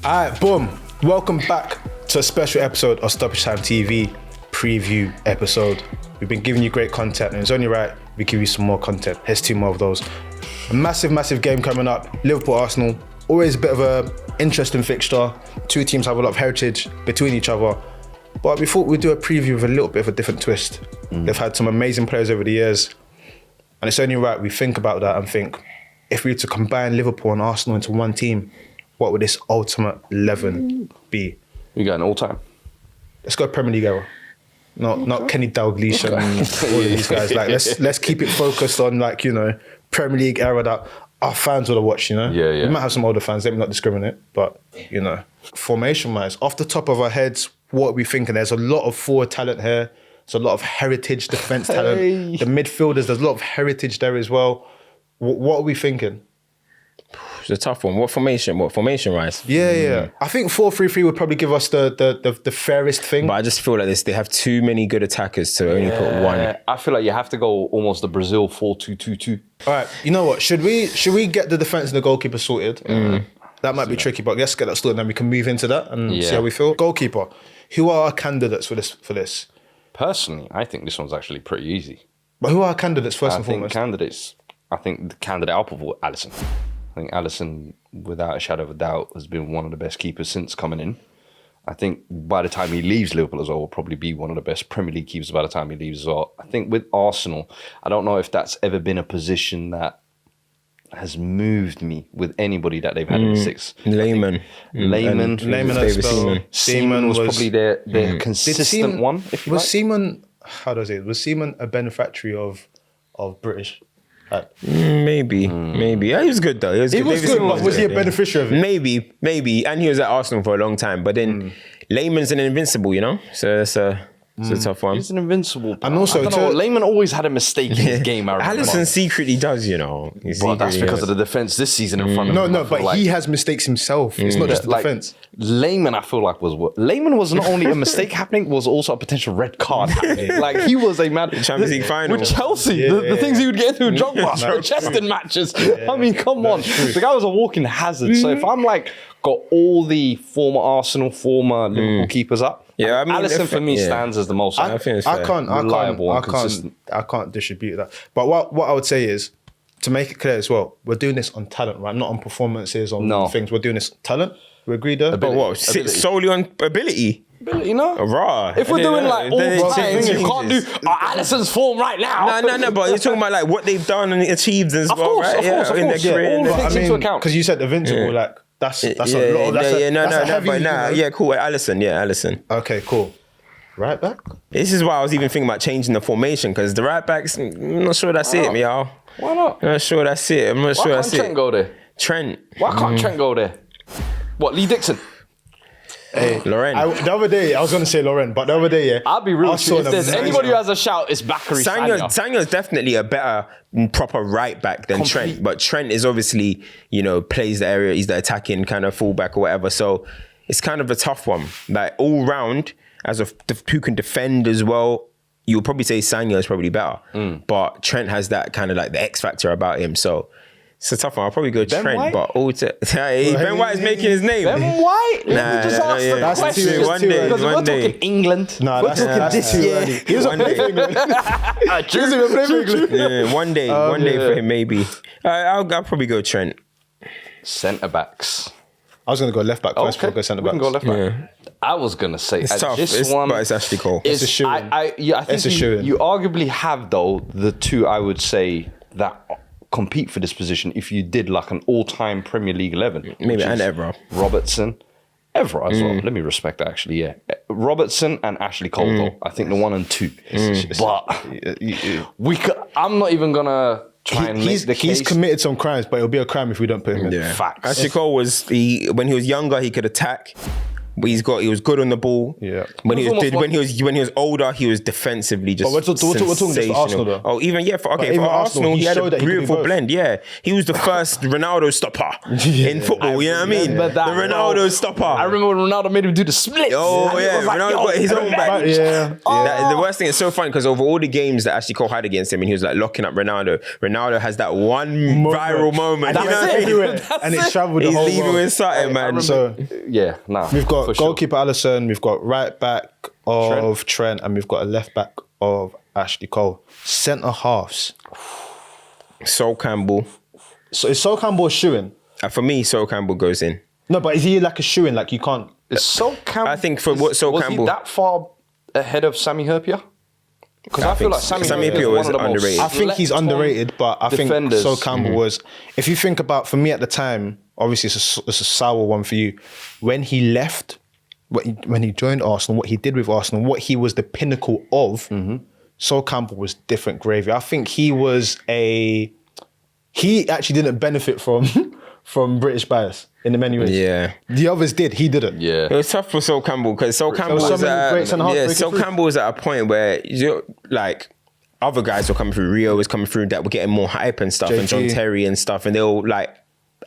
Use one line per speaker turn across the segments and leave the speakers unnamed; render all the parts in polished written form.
Alright, boom. Welcome back to a special episode of StoppageTime TV preview episode. We've been giving you great content and it's only right we give you some more content. Here's 2 more of those. A massive game coming up. Liverpool, Arsenal. Always a bit of a interesting fixture. 2 teams have a lot of heritage between each other. But we thought we'd do a preview with a little bit of a different twist. They've had some amazing players over the years. And it's only right we think about that and think, if we were to combine Liverpool and Arsenal into one team, what would this ultimate 11 be?
You got an all-time?
Let's go Premier League era. Not Kenny Dalglish and all of these guys. Like let's keep it focused on Premier League era that our fans would have watched. Yeah. We might have some older fans. Let me not discriminate, but formation-wise, off the top of our heads, what are we thinking? There's a lot of forward talent here. There's a lot of heritage defense talent. The midfielders, there's a lot of heritage there as well. What are we thinking?
It's a tough one. What formation? Rise?
Yeah. I think 4-3-3 would probably give us the fairest thing.
But I just feel like they have too many good attackers to only put one.
I feel like you have to go almost the Brazil 4-2-2-2.
All right, you know what? Should we get the defense and the goalkeeper sorted? That might be tricky, but let's get that sorted and then we can move into that and see how we feel. Goalkeeper. Who are our candidates for this?
Personally, I think this one's actually pretty easy.
But who are our candidates first and foremost?
I think the candidate I'll put for Alisson. I think Alisson, without a shadow of a doubt, has been one of the best keepers since coming in. I think by the time he leaves Liverpool as well, will probably be one of the best Premier League keepers by the time he leaves as well. I think with Arsenal, I don't know if that's ever been a position that has moved me with anybody that they've had in the 6.
Lehman
Seaman was probably their consistent one, if you like.
Seaman, how does it? Was Seaman a beneficiary of British?
Maybe. Yeah, he was good though.
He was good, but was he a beneficiary of it?
Maybe. And he was at Arsenal for a long time. But then Lehman's an invincible, So it's a tough one.
He's an invincible.
And also,
Lehman always had a mistake in his game.
Alisson secretly does,
But that's because of the defense this season in front of him.
No, but he has mistakes himself. It's not just the defense.
Lehman, I feel like Lehman was not only a mistake happening, was also a potential red card happening. Like he was a man.
Champions League final
with Chelsea. The things he would get into Drogba, Cheston matches. I mean, come on, the guy was a walking hazard. So if I'm got all the former Arsenal, former Liverpool keepers up.
Yeah, I mean,
Alisson for me stands as the most reliable and consistent.
I can't distribute that. But what I would say is, to make it clear as well, we're doing this on talent, right? Not on performances, things. We're doing this on talent. We agree there?
But what? Solely on ability?
Ability, no?
Raw.
If we're doing all time, you can't do Alisson's form right now.
No, but you're talking about what they've done and achieved as well, right?
Of course. All things into account.
Because you said invincible, That's a lot.
Cool. Alisson.
Okay, cool. Right back?
This is why I was even thinking about changing the formation, because the right backs, I'm not sure that's it, y'all.
Why not?
I'm not sure that's it.
Why can't Trent go there? Why can't Trent go there? What, Lee Dixon?
Hey, Lauren.
The other day, I was going to say Lauren, but the other day,
I'll be real with you. If there's anybody who has a shout, it's Bakary Sagna.
Sagna's definitely a better proper right back than Trent, but Trent is obviously, plays the area, he's the attacking kind of fullback or whatever, so it's kind of a tough one. Like all round, who can defend as well, you'll probably say Sagna is probably better, but Trent has that kind of the X factor about him, so it's a tough one. I'll probably go Trent,
White?
But Ben White is making his name.
Ben White? That's too early.
One day.
We're talking England.
No, that's too early. He was a play for England.
One day for him, maybe. I'll probably go Trent.
Centre backs.
I was going to go left back first before I go centre backs.
We can go left back. Yeah. I was going to say,
it's tough.
But
it's actually cool.
It's a shoe-in. I think you arguably have, though, the two, I would say, that compete for this position if you did an all-time Premier League 11.
Maybe, and Evra.
Robertson. Evra as well. Let me respect that, actually, yeah. Robertson and Ashley Cole, though. I think the 1 and 2. But I'm not even going to try and make the case.
He's committed some crimes, but it'll be a crime if we don't put him in.
Yeah.
Facts.
Ashley Cole when he was younger, he could attack. But he was good on the ball.
Yeah.
When he was older, he was defensively just.
We're talking just for Arsenal though.
Oh, even for Arsenal, he had a beautiful blend. Yeah, he was the first Ronaldo stopper in football. You know what I mean? The Ronaldo stopper.
I remember when Ronaldo made him do the split.
Oh yeah, Ronaldo got his own back.
Yeah.
The worst thing is so funny because over all the games that Ashley Cole had against him, and he was like locking up Ronaldo. Ronaldo has that one viral moment.
And it travelled the
He's
whole
leaving
world.
with something, man.
So we've got goalkeeper Alisson, we've got right back of Trent, and we've got a left back of Ashley Cole. Centre halves.
Sol Campbell.
So is Sol Campbell a shoo-in?
For me, Sol Campbell goes in.
No, but is he like a shoo-in? Like you can't.
Is Sol Campbell?
I think for what Sol
was
Campbell.
he that far ahead of Sammy Herpier? Because I feel like Sammy
Herpier
was
was underrated.
I think he's underrated, but I think Sol Campbell was. If you think about, for me at the time, obviously it's a sour one for you. When he left, when he joined Arsenal, what he did with Arsenal, what he was the pinnacle of, Sol Campbell was different gravy. I think he actually didn't benefit from British bias in the many ways.
Yeah.
The others did, he didn't.
Yeah.
It was tough for Sol Campbell because Sol Campbell was at a point where like other guys were coming through. Rio was coming through that were getting more hype and stuff, and John Terry and stuff, and they all like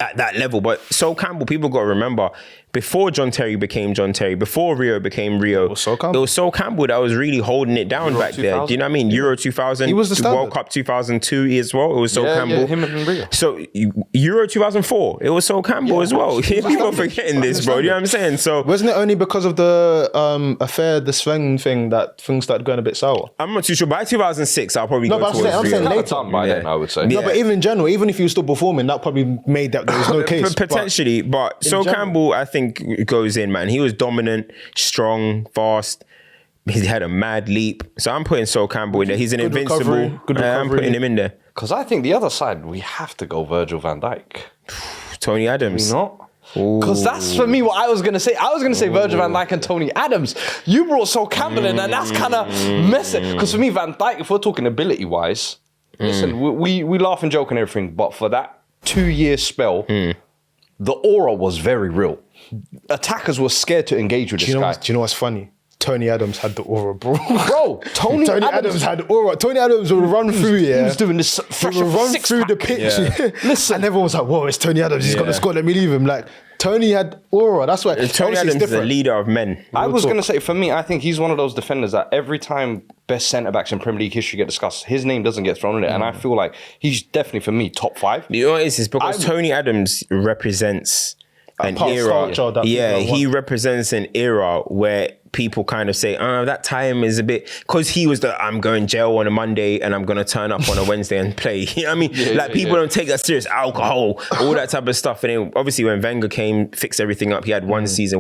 at that level. But Sol Campbell, people got to remember, before John Terry became John Terry, before Rio became Rio, it was Sol Campbell that was really holding it down back there. Do you know what I mean? Euro 2000,
he was the standard.
World Cup 2002 as well. It was Sol Campbell.
Yeah, him and Rio.
So Euro 2004, it was Sol Campbell as well. People are forgetting this, bro. You know what I'm saying? So
wasn't it only because of the affair, the Sven thing, that things started going a bit sour?
I'm not too sure. By 2006, I'll probably go towards Rio.
I'm saying later.
By then, I would say.
No, but even in general, even if you were still performing, that probably made that there was no case.
Potentially, but Sol Campbell, I think, goes in, man. He was dominant, strong, fast. He had a mad leap. So I'm putting Sol Campbell in there. He's an invincible.
Good recovery.
I'm putting him in there.
Because I think the other side, we have to go Virgil van Dijk.
Tony Adams.
Not? Because that's for me what I was going to say. I was going to say Virgil van Dijk and Tony Adams. You brought Sol Campbell in, and that's kind of messy. Because for me, Van Dijk, if we're talking ability-wise, listen, we laugh and joke and everything, but for that 2-year spell, the aura was very real. Attackers were scared to engage with this guy.
Do you know what's funny? Tony Adams had the aura, bro.
Tony
Adams had aura. Tony Adams would run through,
He was doing this fresh
run through the pitch.
Yeah.
Listen. And everyone was like, whoa, it's Tony Adams. He's got to score. Let me leave him. Like, Tony had aura. That's why.
Tony Adams is the leader of men.
I was going to say, for me, I think he's one of those defenders that every time best centre-backs in Premier League history get discussed, his name doesn't get thrown in it. And I feel like he's definitely, for me, top 5.
You know what it is? It's because Tony Adams represents an era. He represents an era where people kind of say, that time is a bit, because he was I'm going jail on a Monday and I'm going to turn up on a Wednesday and play. You know what I mean? People don't take that serious. Alcohol, all that type of stuff. And then obviously when Wenger came, fixed everything up, he had one season,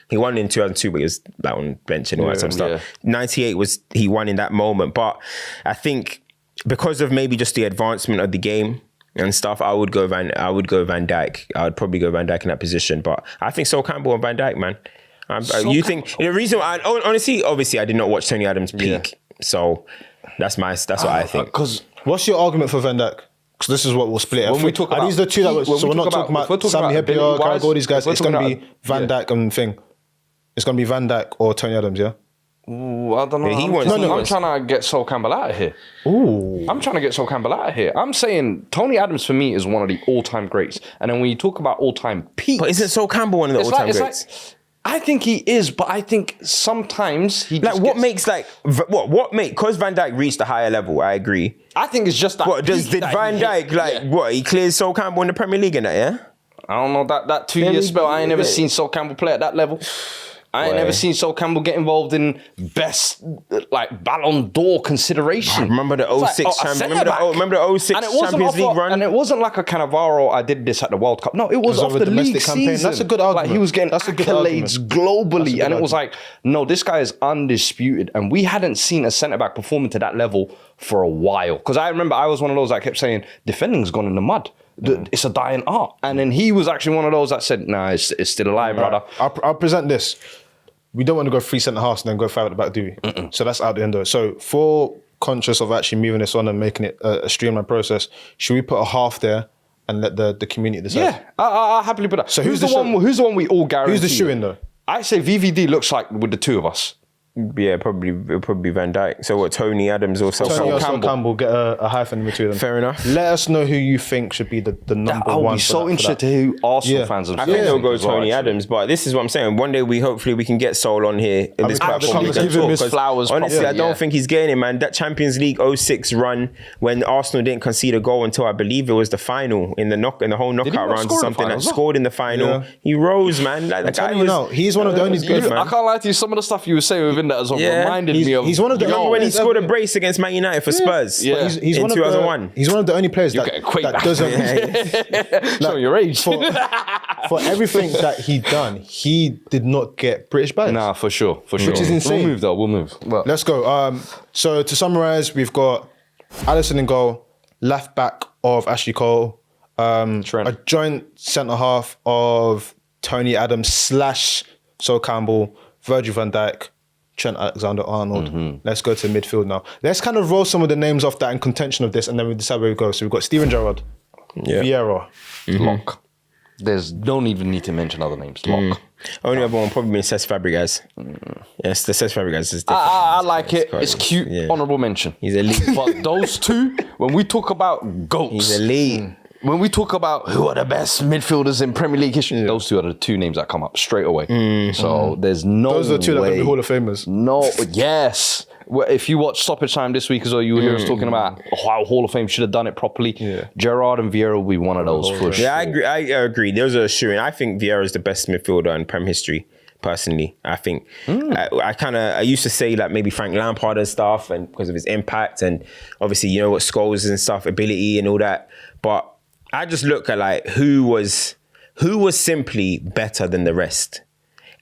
he won in 2002, but he was back on bench and all that type of stuff. 98 he won in that moment. But I think because of maybe just the advancement of the game and stuff, I would go Van Dijk. I would probably go Van Dijk in that position. But I think Sol Campbell and Van Dijk, man. The reason why, honestly, obviously, I did not watch Tony Adams peak, so that's what I think.
Because what's your argument for Van Dijk? Because this is what we'll split it.
When we talk about,
these the two that so we're not talking about Sammy Herpier, Carragher, these guys. It's going to be Van Dijk and thing. It's going to be Van Dijk or Tony Adams, yeah.
Ooh, I don't know. I'm trying to get Sol Campbell out of here. I'm trying to get Sol Campbell out of here. I'm saying Tony Adams for me is one of the all-time greats. And then when you talk about all-time peaks,
but isn't Sol Campbell one of the all-time greats?
I think he is, but I think sometimes he just
what makes because Van Dijk reached a higher level. I agree.
I think it's just that.
Did Van Dijk he clears Sol Campbell in the Premier League and that? Yeah.
I don't know that 2-year spell. I ain't never seen Sol Campbell play at that level. I ain't never seen Sol Campbell get involved in best Ballon d'Or consideration.
I remember the 06 remember the 06 Champions League run?
And it wasn't like a Cannavaro, I did this at the World Cup. No, it was off the league season.
That's a good argument.
He was getting accolades globally. And it was like, no, this guy is undisputed. And we hadn't seen a centre-back performing to that level for a while. Because I remember I was one of those that kept saying, defending's gone in the mud. It's a dying art. And then he was actually one of those that said, nah, it's still alive, brother.
I'll present this. We don't want to go 3 centre halves and then go 5 at the back, do we? So that's out the window. So for conscious of actually moving this on and making it a streamlined process, should we put a half there and let the community decide?
Yeah, I'll happily put that.
So
who's the one we all guarantee?
Who's the shoe-in though?
I say VVD looks like with the two of us.
Yeah, probably Van Dijk. So what, Tony Adams or something?
Tony or Campbell get a hyphen in between them.
Fair enough.
Let us know who you think should be the number
I'll
one.
be so interested to hear who Arsenal fans have
I think they'll go Tony Adams, but this is what I'm saying. One day hopefully we can get Sol on here in this platform.
Give him his flowers.
Honestly, I don't think he's getting it, man. That Champions League 06 run when Arsenal didn't concede a goal until I believe it was the final in the whole knockout round or something, and scored in the final. Yeah. He rose, man. Like, the guy was,
he's one of the only good, man.
I can't lie to you. Some of the stuff you were saying within that as well reminded me of.
He's one of the.
Remember when he scored a brace against Man United for Spurs?
Yeah, he's in 2001. He's one of the only players that doesn't.
Show your age.
For everything that he done, he did not get British badge.
Nah, for sure.
Which is insane.
We'll move though. We'll move. Well,
let's go. So to summarize, we've got Alisson in goal, left back of Ashley Cole, a joint centre half of Tony Adams / Sol Campbell, Virgil van Dijk, Trent Alexander-Arnold. Let's go to midfield now. Let's kind of roll some of the names off that in contention of this, and then we decide where we go. So we've got Steven Gerrard, Vieira,
Lock. There's don't even need to mention other names. Lock.
Only other one probably been Cesc Fabregas. Yes, the Cesc Fabregas is different.
I like it. It's cute. Yeah. Honourable mention.
He's elite.
But those two, when we talk about GOATs,
he's elite.
When we talk about who are the best midfielders in Premier League history, those two are the two names that come up straight away. So there's no
Those are the two that are going to be Hall of Famers.
No, yes. If you watch Stoppage Time this week as well, you will hear us talking about how Hall of Fame should have done it properly. Yeah. Gerrard and Vieira will be one of those for sure.
Yeah, I agree. Those are assuring. I think Vieira is the best midfielder in Prem history. Personally, I think I used to say like maybe Frank Lampard and stuff, and because of his impact and obviously you know what Scholes and stuff, ability and all that. But I just look at like who was simply better than the rest,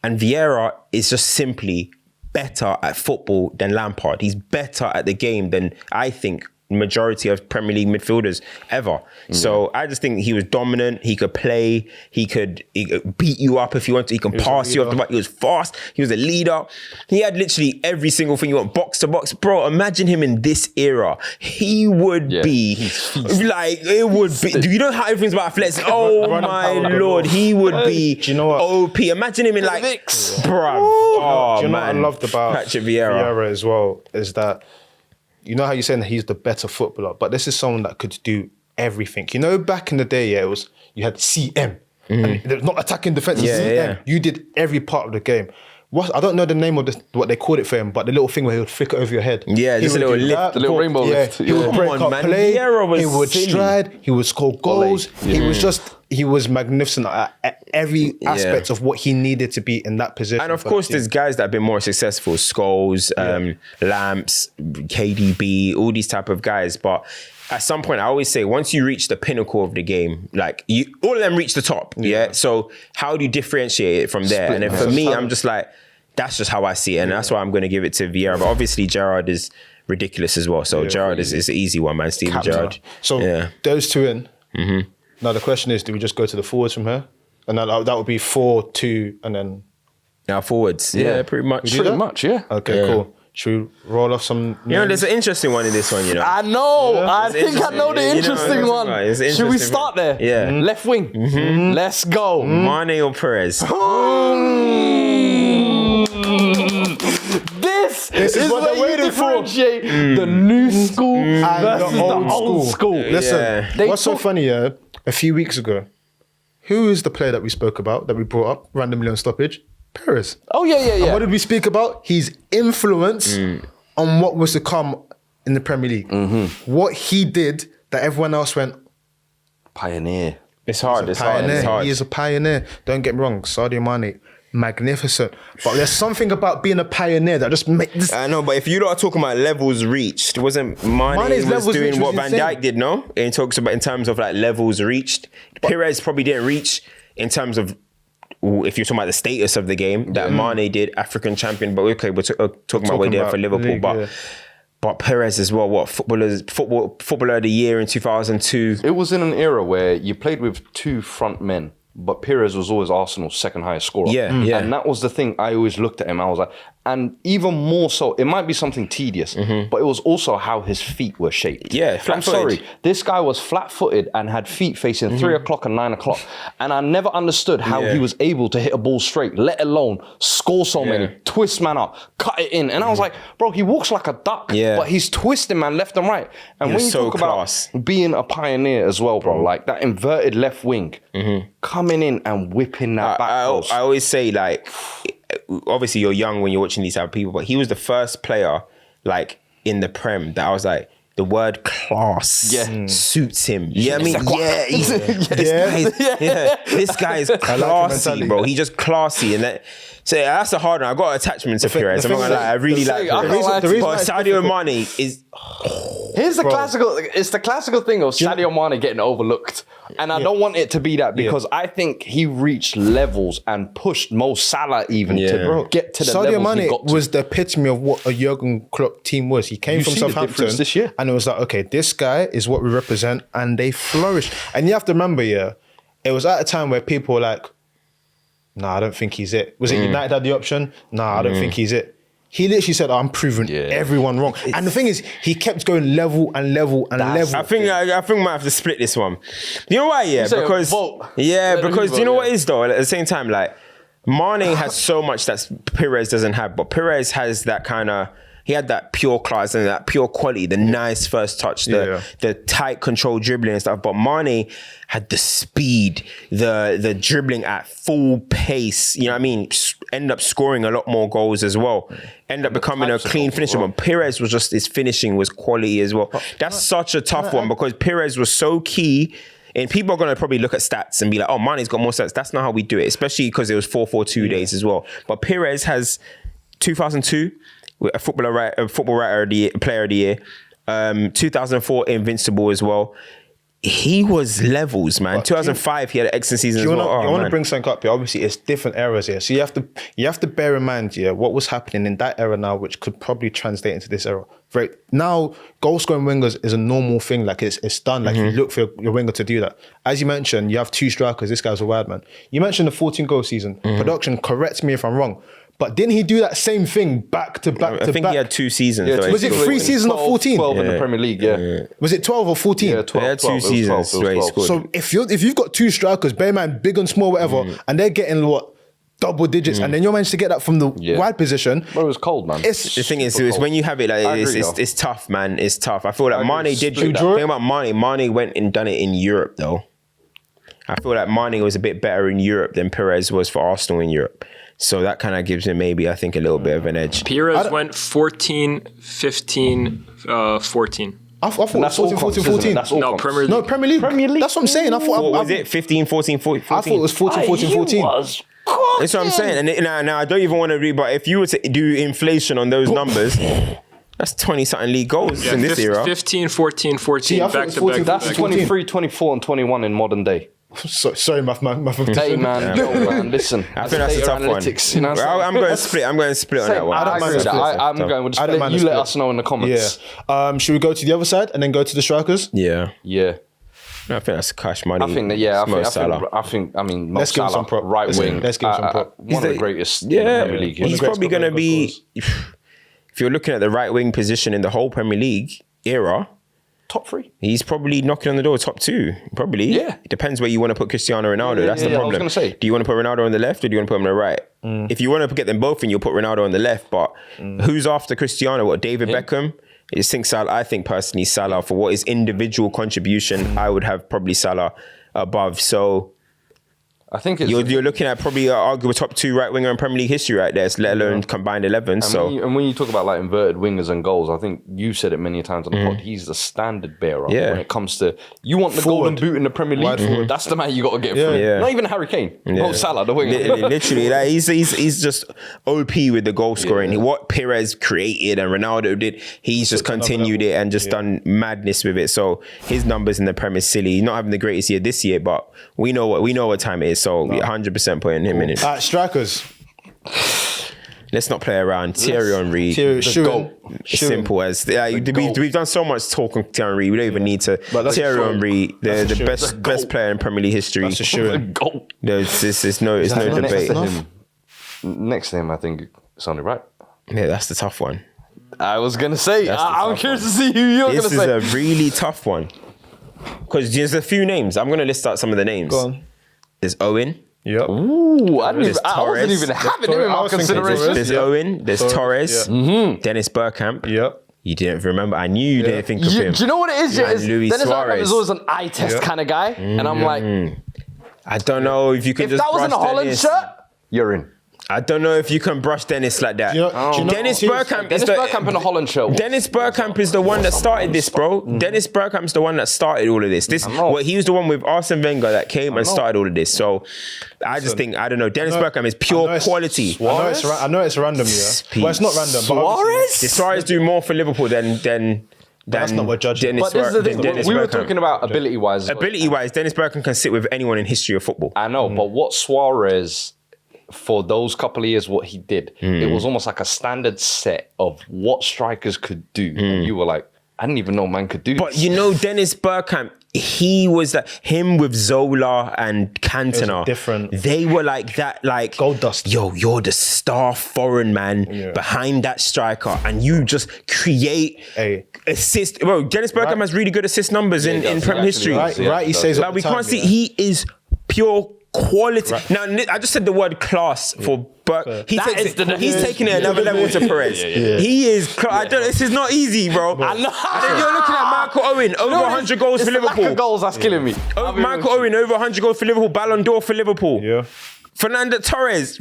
and Vieira is just simply better at football than Lampard. He's better at the game than I think majority of Premier League midfielders ever. So I just think he was dominant. He could play. He could beat you up if you want to. He can pass you off the back. He was fast. He was a leader. He had literally every single thing you want, box to box. Bro, imagine him in this era. He would be like, it would be. Do you know how everything's about athletics? Oh my Lord. He would be
do you know what?
OP. Imagine him in like, bruv.
Do you know what I loved about
Patrick Vieira
as well is that you know how you're saying that he's the better footballer, but this is someone that could do everything. You know, back in the day, it was you had CM, and there's not attacking defense. CM. Yeah. You did every part of the game. I don't know the name of what they called it for him, but the little thing where he would flick it over your head.
Yeah, just a little lift,
the little rainbow lift.
He would break up play. He would stride. He would score goals. He was magnificent at every aspect of what he needed to be in that position.
And of course, there's guys that have been more successful: Scholes, Lamps, KDB, all these type of guys. But at some point, I always say, once you reach the pinnacle of the game, like all of them reach the top. Yeah. So how do you differentiate it from there? And then for me, I'm just like, that's just how I see it, and that's why I'm going to give it to Vieira. But obviously, Gerrard is ridiculous as well. So Gerrard is an easy one, man. Steven Gerrard.
So those two in. Now the question is, do we just go to the forwards from here? And that would be 4-2, and then
now forwards. Yeah, pretty much.
Pretty much, yeah.
Okay, cool. Should we roll off some names?
You know, there's an interesting one in this one, you know.
I know. I think I know the interesting one. Should we start there?
Yeah.
Left wing. Let's go.
Mane or Perez?
This is what they're waiting for. The new school versus the old school.
Listen, what's so funny, a few weeks ago, who is the player that we spoke about, that we brought up randomly on Stoppage? Perez.
Oh, yeah.
And what did we speak about? His influence on what was to come in the Premier League. What he did that everyone else went...
Pioneer.
It's hard.
He is a pioneer. Don't get me wrong. Sadio Mane, magnificent. But there's something about being a pioneer that just makes this...
I know, but if you lot are talking about levels reached, wasn't Mane was doing what Van Dijk did, no? It talks about in terms of like levels reached. Perez probably didn't reach in terms of, if you're talking about the status of the game, that Mane did, African champion, but okay, we're talking about what he did for Liverpool, league, but Perez as well, footballer of the year in 2002.
It was in an era where you played with two front men, but Perez was always Arsenal's second highest scorer.
Yeah.
And that was the thing. I always looked at him. I was like, And even more so, it might be something tedious, but it was also how his feet were shaped.
Yeah,
I'm sorry. This guy was flat-footed and had feet facing 3 o'clock and 9 o'clock. And I never understood how he was able to hit a ball straight, let alone score so many, twist man up, cut it in. And I was like, bro, he walks like a duck, but he's twisting man left and right. And when you talk about being a pioneer as well, bro, like that inverted left wing, coming in and whipping that back post.
I always say, like, obviously you're young when you're watching these type of people, but he was the first player, like, in the Prem that I was like, the word class suits him. You know what I mean? This guy is classy, bro. He's just classy. And so that's a hard one. I got an attachment to Perez. I'm not gonna lie. I really like Perez. But Sadio Mane is...
Here's the classical, it's the classical thing of Sadio Mane getting overlooked. And I don't want it to be that because I think he reached levels and pushed Mo Salah even to get to the
Sadio
levels he got
Mane
to.
was the epitome of what a Jurgen Klopp team was. He came from Southampton
this year.
and it was like, okay, this guy is what we represent, and they flourished. And you have to remember, it was at a time where people were like, nah, I don't think he's it. Was it United had the option? Nah, I don't think he's it. He literally said, I'm proving everyone wrong. And the thing is, he kept going level and level and level.
I think we might have to split this one. You know why? Because you know what it is though. At the same time, like Mane has so much that Perez doesn't have, but Perez has that kind of. He had that pure class and that pure quality, the nice first touch, the tight control dribbling and stuff. But Mane had the speed, the dribbling at full pace. You know what I mean? Ended up scoring a lot more goals as well. Ended up becoming a clean finisher. But Perez was just, his finishing was quality as well. That's such a tough one because Perez was so key. And people are going to probably look at stats and be like, oh, Mane's got more stats. That's not how we do it, especially because it was 4-4-2 days as well. But Perez has 2002, a football writer of the year, player of the year. 2004 Invincible as well. He was levels, man. 2005 he had an excellent season as well.
I want to bring something up here. Obviously, it's different eras here, so you have to bear in mind, what was happening in that era now, which could probably translate into this era. Right now, goal scoring wingers is a normal thing. Like it's done. Like you look for your winger to do that. As you mentioned, you have 2 strikers. This guy's a wild man. You mentioned the 14 goal season. Production. Correct me if I'm wrong. But didn't he do that same thing back to back to back?
I think he had 2 seasons.
Yeah, was it 3 seasons or 14?
12 in the Premier League,
Was it 12 or 14?
Yeah, 12.
They had 2 seasons where he scored.
So if you've got 2 strikers, bear in mind, big and small, whatever, and they're getting double digits, and then you managed to get that from the wide position.
But it was cold, man.
The thing is when you have it like it's tough, man. It's tough. I feel like Mane did. The thing about Mane went and done it in Europe though. I feel like Mane was a bit better in Europe than Perez was for Arsenal in Europe. So that kind of gives him maybe, I think, a little bit of an edge.
Perez went 14, 15, 14.
I thought it was 14.
That's all
Premier League.
No, Premier League. That's what I'm saying.
What was it? 15, 14, 14?
I thought it was 14.
Was
that's what I'm saying. And now I don't even want to read, but if you were to do inflation on those numbers, that's 20-something league goals in this era.
15, 14, 14, back to back.
That's 23, 24, and 21 in modern day.
Sorry, my
Hey man, listen.
I think that's a tough one.
You know,
I'm going to split. I'm going to split on that one.
I'm going with the split. You let us know in the comments.
Yeah. Should we go to the other side and then go to the strikers?
Yeah.
I
think that's cash money.
I think that, Mo
Let's give him some
Salah,
prop.
right wing.
Let's give him some prop.
One of the greatest in the Premier League.
He's probably going to be, if you're looking at the right wing position in the whole Premier League era,
top 3.
He's probably knocking on the door top 2. Probably.
Yeah.
It depends where you want to put Cristiano Ronaldo. That's the problem.
I was going to say.
Do you want to put Ronaldo on the left or do you want to put him on the right? If you want to get them both in, you'll put Ronaldo on the left. But who's after Cristiano? What, David Beckham? I think personally Salah, for what his individual contribution, I would have probably Salah above. So
I think
you're looking at probably arguably top 2 right winger in Premier League history right there, let alone combined 11.
And when you talk about like inverted wingers and goals, I think you said it many times on the pod. He's the standard bearer when it comes to you want the golden boot in the Premier League. That's the man you got to get from. Not even Harry Kane, Mo Salah, the winger.
Literally, like, he's just OP with the goal scoring. What Perez created and Ronaldo did, he's just continued it and just done madness with it. So his numbers in the Premier silly. He's not having the greatest year this year, but we know what time it is. So 100% putting him in it.
Strikers.
Let's not play around. Thierry Henry. Simple as we've done so much talk on Thierry Henry. We don't even need to. Thierry Henry, the best player in Premier League history.
That's a shoe.
There's no debate.
Next to him, I think it's only right.
Yeah, that's the tough one.
I was gonna say.
That's the
I'm
tough
curious
one.
to see who you're
This
gonna
is
say.
a really tough one. Because there's a few names. I'm going to list out some of the names.
Go on.
There's Owen.
Yep.
Ooh, I
There's
wasn't
Torres.
even having him
Torres.
in
I
my
was thinking
consideration.
Torres.
There's
Yeah.
Owen. There's Torres.
Yeah.
Dennis Bergkamp.
Yep.
You didn't remember. I knew you didn't think of him.
Do you know what it is?
And
Is
Luis
Dennis Bergkamp
Suarez.
is always an eye test kind of guy, and I'm like,
I don't know if you can
if
just
that was in a
brush
Holland
Dennis.
shirt, you're in.
I don't know if you can brush Dennis like that.
Do you know
Dennis Bergkamp
Dennis
is the
Bergkamp in a Holland shirt.
Dennis Bergkamp is the one that started this, bro. Dennis Bergkamp's the one that started all of this. Well, he was the one with Arsene Wenger that came and started all of this. So I just think, I don't know. Dennis Bergkamp is pure quality.
I know it's random, yeah. Well, it's not random. But
Suarez do more for Liverpool than
that's not what judging.
Dennis,
But this is the thing.
Dennis
We were
Bergkamp.
talking about ability-wise.
Ability-wise, Dennis Bergkamp can sit with anyone in history of football.
I know, but what Suarez, for those couple of years, what he did, it was almost like a standard set of what strikers could do. And you were like, I didn't even know man could do this.
But you know, Dennis Bergkamp, he was like him with Zola and Cantona.
different-
They were like that, like
Gold dust.
Yo, you're the star foreign man behind that striker, and you just create assist. Well, Dennis Bergkamp has really good assist numbers in Prem history.
Right, he says
Like we can't see. He is pure quality.
Right.
Now, I just said the word class for Berg. He's taking it another level to Perez. He is. This is not easy, bro. I know. And then you're looking at Michael Owen, over 100 goals for Liverpool.
Lack of goals that's killing me.
Michael Owen, over 100 goals for Liverpool, Ballon d'Or for Liverpool.
Yeah.
Fernando Torres.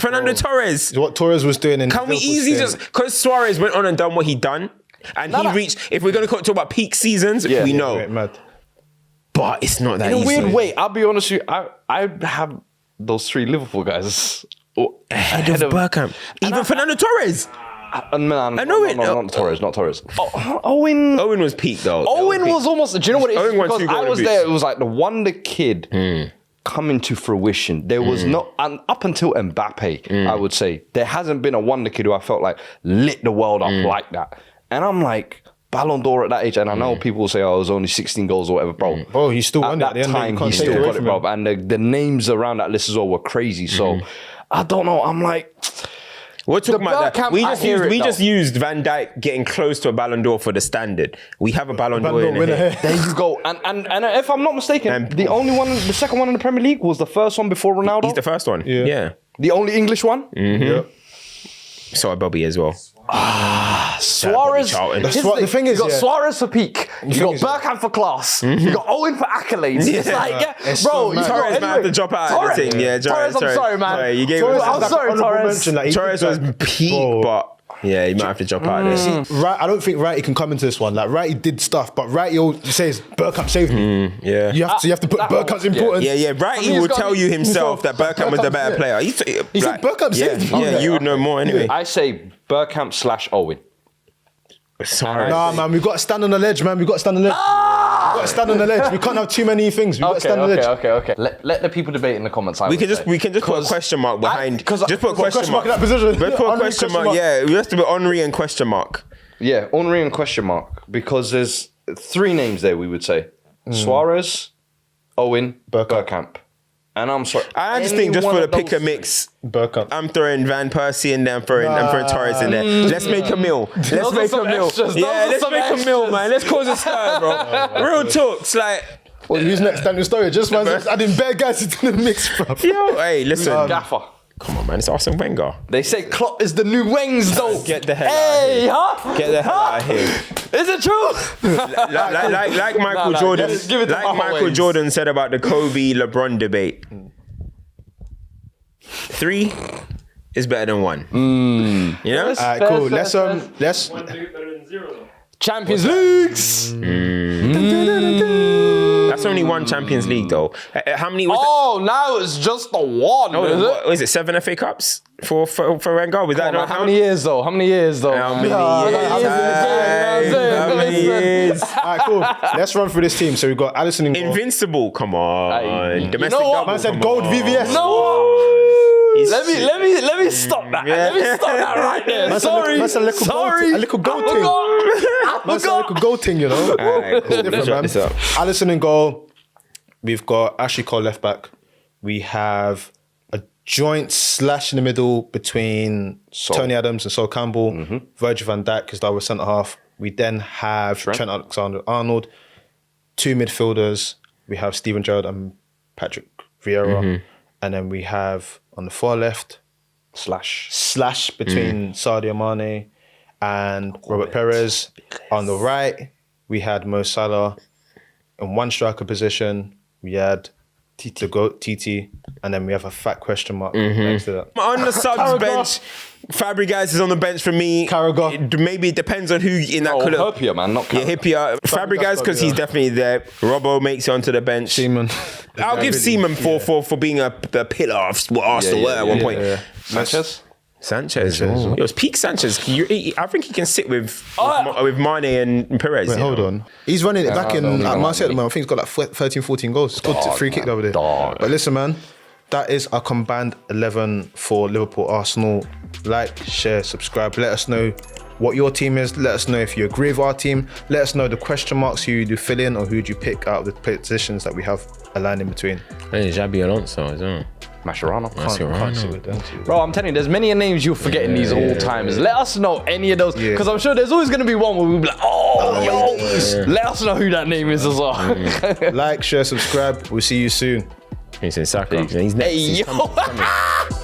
What Torres was doing in
Can we
Liverpool
easily
staying-
just, because Suarez went on and done what he done, and he reached, if we're going to talk about peak seasons, we know.
Right, mad.
But it's not that
In a
easy.
weird way, I'll be honest with you, I have those three Liverpool guys
Ahead of Bergkamp. Even Fernando Torres.
No, not Torres, not Torres. Owen
Was peak though.
Owen was almost. Do you know what it is?
Owen won
Because
2
I
golden
was
boots.
there. It was like the wonder kid coming to fruition. There was not, and up until Mbappe, I would say there hasn't been a wonder kid who I felt like lit the world up like that. And I'm like, Ballon d'Or at that age, and I know people will say, "Oh, it was only 16 goals or whatever, bro."
Bro, he still won
At
it.
that time, he still got it, bro. And the names around that list as well were crazy. So I don't know. I'm like,
we're talking about that.
Bergkamp,
We just used Van Dijk getting close to a Ballon d'Or for the standard. We have a Ballon d'Or
Ballon d'Or
in
winner
here.
there you go. And if I'm not mistaken, the second one in the Premier League was the first one before Ronaldo.
He's the first one. Yeah.
The only English one.
Yeah.
So Bobby as well.
Suarez.
Charlton.
The thing is,
you got
yeah.
Suarez for peak. You got Bergkamp for class. You got Owen for accolades. It's like,
It's
bro,
so
you
mad.
got
Torres might have to drop out of the thing. Yeah,
Torres, I'm sorry, man.
Sorry, you gave
Torres
us.
is
I'm
like
sorry,
an honourable
Torres.
mention, like, he
Torres
did
was
that.
peak,
Bro.
but yeah, you might have to drop out of this.
Right, I don't think Wrighty can come into this one. Like Wrighty did stuff, but Wrighty says Bergkamp saved me.
Yeah.
You have to put Bergkamp's importance.
Yeah. Right, he
he's
will
got-
tell you himself that Bergkamp was the better
Yeah.
player. He
said Bergkamp saved me.
Yeah, you would know more anyway.
I say Bergkamp / Owen.
Sorry.
Nah, man, we got to stand on the ledge, man. We got to stand on the ledge. We got to stand on the ledge. We can't have too many things. We got to stand on the ledge.
Okay. Let the people debate in the comments.
We can just put a question mark behind. Just put a question mark
in that position.
Let's put a
Henry,
question mark. Yeah, we have to put Henry and question mark.
Yeah, Henry and question mark, because there's 3 names there. We would say Suarez, Owen, Bergkamp. And I'm sorry.
I just think just for the pick a mix,
Bergkamp.
I'm throwing Van Persie in there. I'm throwing Torres in there. Let's make a meal. Let's make a meal. Yeah, let's make a meal, man. Let's cause a stir, bro. Real talks, like.
Well, who's next? Daniel Sturridge. Just man, adding bare guys into the mix, bro.
Yo, hey, listen.
Gaffer.
Come on, man. It's Arsene Wenger.
They say Klopp is the new Wengs, though.
Get the hell out of here.
Huh?
Get the hell out of here.
Is it true?
Like Michael Jordan.
give it to
Like
Papa
Michael
Wings.
Jordan said about the Kobe LeBron debate. 3 is better than 1. You know?
Alright, cool. Let's.
Champions Leagues.
That's only 1 Champions League though. How many was
Oh, now it's just the one.
that?
Is it?
What is it? 7 FA Cups for Wenger? Was that not
How many years though? How many years though?
How many years?
Alright, cool. Let's run through this team. So we've got Alisson in goal.
Invincible, come on. Domestic
know what?
double,
Man said
come
gold
on.
VVS.
No.
He's-
Let me stop that.
Yeah.
Let me stop that right there.
Man said
Sorry.
man said a little
Sorry.
gold, a little gold
I
thing.
forgot.
Man said a little gold thing, you know.
Alright, cool.
Different,
Let's wrap
man.
this up.
Alisson in goal. We've got Ashley Cole left back. We have a joint slash in the middle between Tony Adams and Sol Campbell, Virgil van Dijk, because that was centre half. We then have Trent Alexander-Arnold, 2 midfielders. We have Steven Gerrard and Patrick Vieira. And then we have on the far left, slash between Sadio Mane and Robert Perez. On the right, we had Mo Salah. In one striker position, we had the GOAT, TT, and then we have a fat question mark next to that.
On the subs bench, Fabregas is on the bench for me.
Carragher.
Maybe it depends on who in that could have.
Hippier, man, not Carragher.
Hippier. Fabregas, because he's definitely there. Robbo makes it onto the bench.
Seaman.
I'll give Seaman for being a pillar of what Arsenal were at one point. Sanchez. It was peak Sanchez. I think he can sit with Mane and Perez.
Wait, hold on. He's running it back in Marseille at the moment. I think he's got like 13, 14 goals. Scored a free kick the other day. But listen, man, that is our combined 11 for Liverpool, Arsenal. Like, share, subscribe. Let us know what your team is. Let us know if you agree with our team. Let us know the question marks who you do fill in or who do you pick out of the positions that we have aligned in between.
Hey, Xabi Alonso as well.
Mascherano.
Bro, I'm telling you, there's many names you'll forget in these all timers. Let us know any of those, because I'm sure there's always going to be one where we'll be like, let us know who that name is as well.
Like, share, subscribe. We'll see you soon.
He's in Saka. He's next.
Hey, yo.